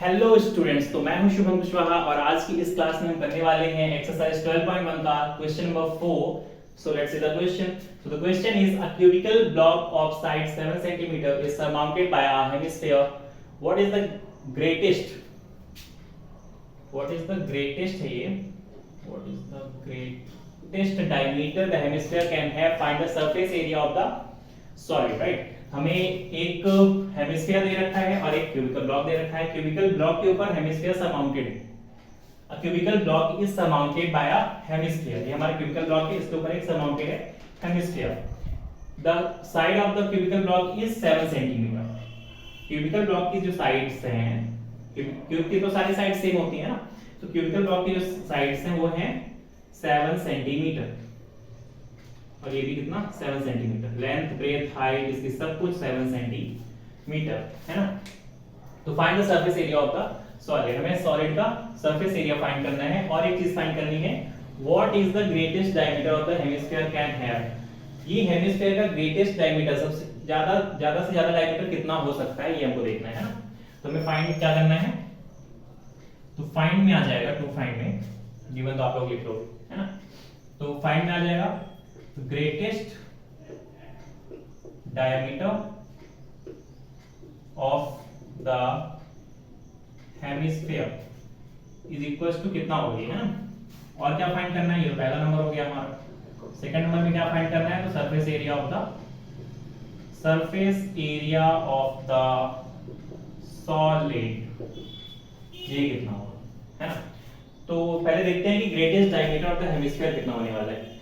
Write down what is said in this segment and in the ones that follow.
Hello students, तो मैं हूं शुभम कुशवाहा और आज की इस क्लास में हम करने वाले हैं एक्सरसाइज 12.1 का question number 4. So let's see the question. So the question is a cubical block of side 7 cm is surmounted by a hemisphere. What is the greatest है ये what is the greatest diameter the hemisphere can have? Find the surface area of the solid, right? हमें एक hemisphere दे रखा है और एक cubical block दे रखा है. क्यूबिकल ब्लॉक के ऊपर हेमिस्फीयर सरमाउंटेड है. A cubical block is surmounted by a hemisphere. ये हमारा क्यूबिकल ब्लॉक है, इसके ऊपर एक सरमाउंटेड है hemisphere. The side of the cubicle block is 7 cm. Cubical block की जो साइड्स हैं, क्यूब की तो सारी साइड सेम होती है ना, तो क्यूबिकल ब्लॉक की जो साइड्स हैं वो हैं 7 cm. और ये भी कितना 7 सेंटीमीटर. लेंथ, ब्रेथ, हाइट इसकी सब कुछ 7 सेंटीमीटर है ना. तो find the surface area of the solid. हमें सॉलिड का सरफेस एरिया फाइंड करना है और एक चीज फाइंड करनी है, what is the greatest diameter of the hemisphere can have. ये हेमिस्फीयर का ग्रेटेस्ट डायमीटर, सबसे ज्यादा से ज्यादा डायमीटर कितना हो सकता है, ये हमको देखना है ना. तो हमें फाइंड क्या करना है, तो फाइंड में आ जाएगा, टू फाइंड में गिवन तो आप लोग लिख लो है ना. तो फाइंड में आ जाएगा greatest diameter of the hemisphere is equals to कितना हो गया है ना. और क्या फाइंड करना है, ये पहला नंबर हो गया हमारा. सेकंड नंबर में क्या फाइंड करना है, तो surface area of the solid, ये कितना होगा है ना. तो पहले देखते हैं कि greatest diameter of the hemisphere कितना होने वाला है.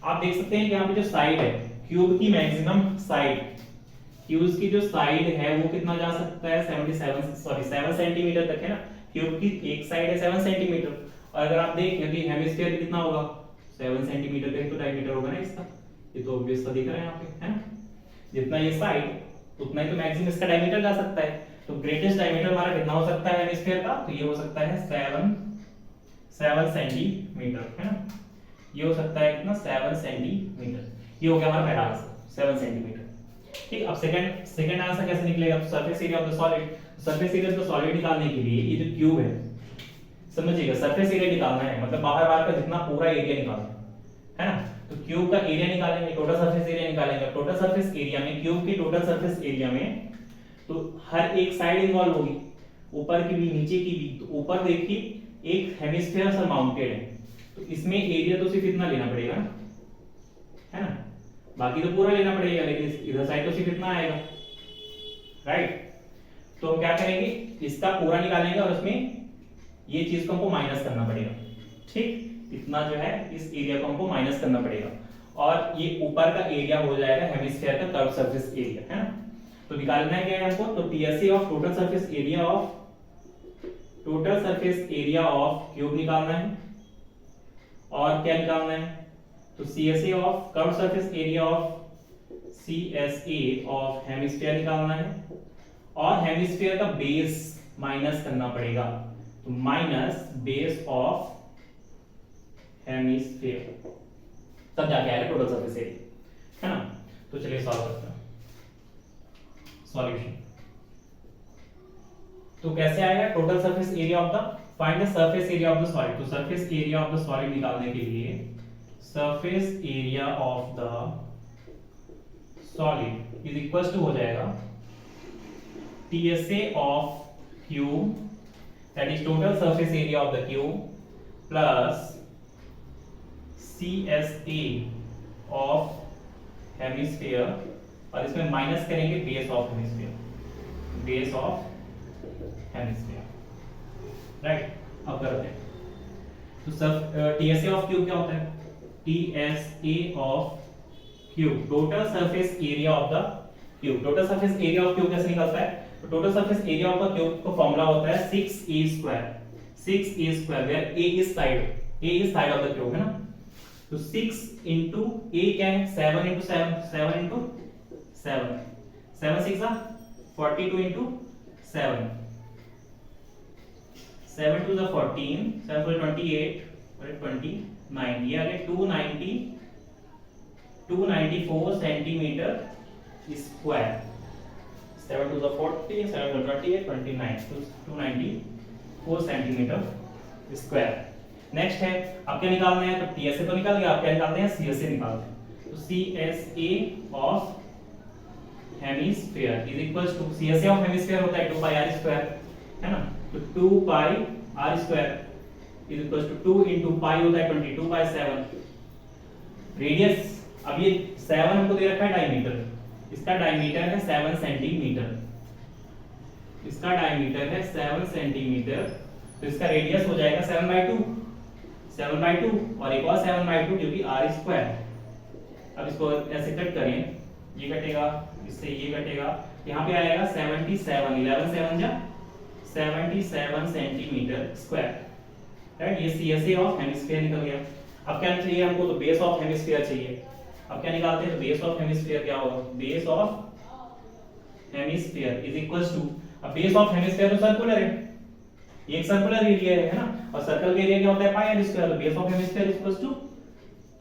आप देख सकते हैं कि यहाँ पे जो साइड है, क्यूब की मैक्सिमम साइड, क्यूब की जो साइड है वो कितना जा सकता है 7 सेंटीमीटर तक है ना. क्यूब की एक साइड है 7 सेंटीमीटर, और अगर आप देखें कि हेमिस्फीयर कितना होगा 7 सेंटीमीटर का ही तो डायमीटर होगा ना इसका. ये तो ऑब्वियस सा दिख रहा है यहाँ पे है ना. जितना ये साइड उतना ही तो मैक्सिमम इसका डायमीटर जा सकता है. तो ग्रेटेस्ट डायमीटर हमारा कितना हो सकता है हेमिस्फीयर का, तो ये हो सकता है 7 सेंटीमीटर है ना. ये हो सकता है कितना 7 सेंटीमीटर. ये हो गया हमारा पहला आंसर 7 सेंटीमीटर. ठीक. अब सेकंड आंसर कैसे निकलेगा, surface area of the solid. Surface area of the solid निकालने के लिए ये जो क्यूब है, समझिएगा सरफेस एरिया निकालना है, मतलब बाहर का जितना पूरा एरिया निकालना है ना. तो क्यूब का एरिया निकालेंगे, टोटल सरफेस एरिया निकालेंगे. टोटल सरफेस एरिया में, क्यूब के टोटल सरफेस एरिया में तो हर एक साइड इन्वॉल्व होगी, ऊपर की भी नीचे की भी. तो ऊपर देखिए एक हेमिस्फीयर सरमाउंटेड है, तो इसमें एरिया तो सिर्फ इतना लेना पड़ेगा है ना, बाकी तो पूरा लेना पड़ेगा, लेकिन इधर साइड तो सिर्फ इतना आएगा, राइट. तो हम क्या करेंगे, इसका पूरा निकालेंगे और उसमें ये चीज को हमको माइनस करना पड़ेगा. ठीक. इतना जो है इस एरिया को हमको माइनस करना पड़ेगा और ये ऊपर का एरिया हो जाएगा हेमिस्फीयर का कर्व सरफेस एरिया है ना. तो निकालना है क्या है हमको, तो TSA of total surface area of cube निकालना है. और क्या निकालना है, तो CSA of curve surface area of hemisphere निकालना है. और हेमिस्फीयर का बेस माइनस करना पड़ेगा, तो माइनस बेस ऑफ हेमिस्फीयर, तब जाके आएगा टोटल सरफेस एरिया है ना. तो चलिए सॉल्व करते हैं. सॉल्यूशन तो कैसे आएगा, total surface area of the, find the surface area of the solid. तो surface area of the solid निकालने के लिए surface area of the solid is equal to हो जाएगा TSA of cube, that is total surface area of the cube, plus CSA of hemisphere, और इसमें minus करेंगे base of hemisphere, right. अब करते हैं. तो सब TSA ऑफ क्यूब क्या होता है, TSA of cube total surface area of the cube. Total surface area of cube कैसे निकलता है, तो total surface area of the cube का फॉर्मूला होता है 6a where a is side of the cube है ना. तो 6 into a क्या है, 7 into 7 6 42 into 7 7 to the 14 7 to the 28 और 29, ये आ गए 294 centimetre square. 7 to the 40, 7 to 28, 29, तो 294 सेंटीमीटर स्क्वायर। नेक्स्ट है, अब क्या निकालना है, तो TSA तो निकाल गया, आप क्या निकालते हैं, CSA निकालते हैं। तो CSA of hemisphere is equals to, CSA of hemisphere होता है 2 पाई r स्क्वायर, है ना, तो 2 pi r square is equals to 2 into pi होता है 22 बाय 7। रेडियस, अब ये 7 हमको दे रखा है डायमीटर, इसका डायमीटर है 7 सेंटीमीटर, इसका डायमीटर है 7 सेंटीमीटर, तो इसका रेडियस हो जाएगा 7/2, 7/2 और एक और 7/2 जो कि r स्क्वायर। अब इसको ऐसे कट करें, ये कटेगा, इससे ये कटेगा, यहाँ पे आएगा 77, 11 7 जा 77 सेंटीमीटर स्क्वायर, राइट। ये CSA ऑफ हेमिस्फीयर निकल गया। अब क्या चाहिए हमको, तो बेस ऑफ हेमिस्फीयर चाहिए। अब क्या निकालते हैं, तो बेस ऑफ हेमिस्फीयर क्या होगा, base of hemisphere is equals to, अब बेस ऑफ हेमिस्फीयर तो सर्कुलर है, ये एक सर्कुलर एरिया है ना, और सर्कल का एरिया क्या होता है, पाई r स्क्वायर, तो base of hemisphere is equals to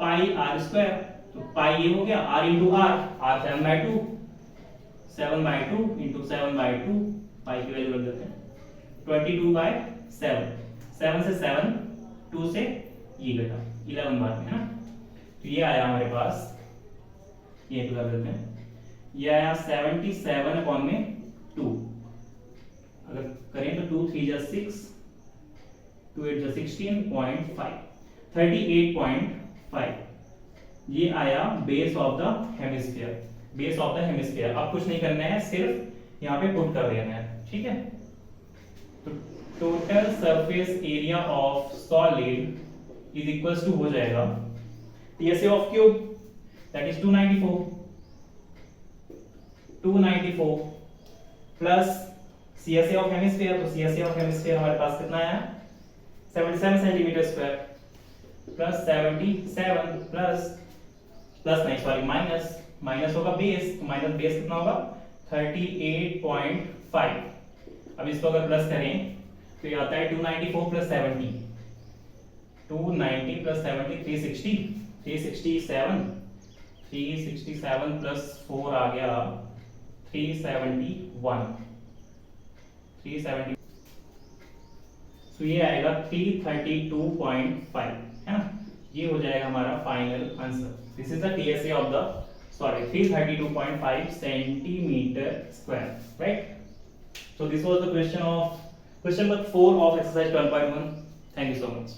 pi r square, तो पाई ये हो गया, r into r, r 7/2, 7/2 into 7/2, पाई की वैल्यू रख देते हैं 22/7, 7 से 7, 2 से ये घटा 11 बार में, है ना, तो ये आया हमारे पास, ये कर देते हैं, ये आया 77/2, अगर करें तो 2 3 जा 6, 2 8 जा 16.5, 38.5, ये आया base of the hemisphere, base of the hemisphere. अब कुछ नहीं करना है, सिर्फ यहाँ पे पुट कर देना है, ठीक है। तो total surface area of solid is equals to हो जाएगा TSA of cube that is 294 plus CSA of hemisphere, तो CSA ऑफ हेमिस्फीयर हमारे पास कितना आया, 77 सेंटीमीटर स्क्वायर, प्लस 77 प्लस नहीं सॉरी माइनस होगा बेस, तो माइनस बेस कितना होगा 38.5। अब इसको अगर प्लस करें तो ये आता है 294 प्लस 70, 290 प्लस 70 367 प्लस 4 आ गया 370, तो ये आएगा 332.5, है ना, ये हो जाएगा हमारा final answer. This is the TSA of the solid, 332.5 centimetre square, right. So this was the question number 4 of exercise 12.1. Thank you so much.